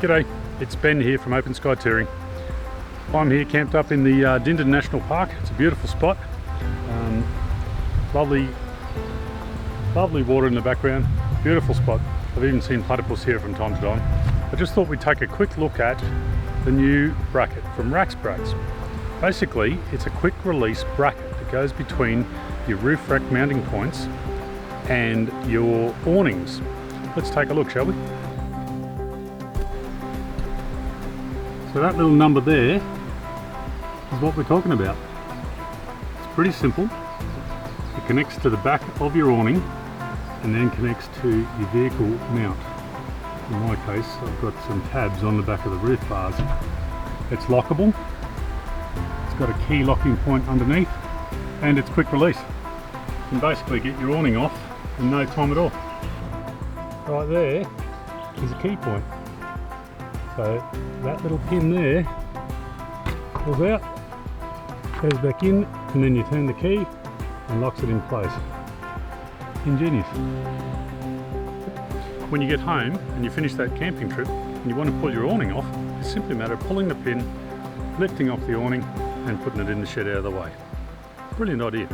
G'day, it's Ben here from Open Sky Touring. I'm here camped up in the Dinton National Park. It's a beautiful spot. Lovely water in the background. Beautiful spot. I've even seen platypus here from time to time. I just thought we'd take a quick look at the new bracket from RacksBrax. Basically, it's a quick release bracket that goes between your roof rack mounting points and your awnings. Let's take a look, shall we? So that little number there is what we're talking about. It's pretty simple. It connects to the back of your awning and then connects to your vehicle mount. In my case, I've got some tabs on the back of the roof bars. It's lockable. It's got a key locking point underneath and it's quick release. You can basically get your awning off in no time at all. Right there is a key point. So that little pin there pulls out, goes back in, and then you turn the key and locks it in place. Ingenious. When you get home and you finish that camping trip and you want to pull your awning off, it's simply a matter of pulling the pin, lifting off the awning and putting it in the shed out of the way. Brilliant idea.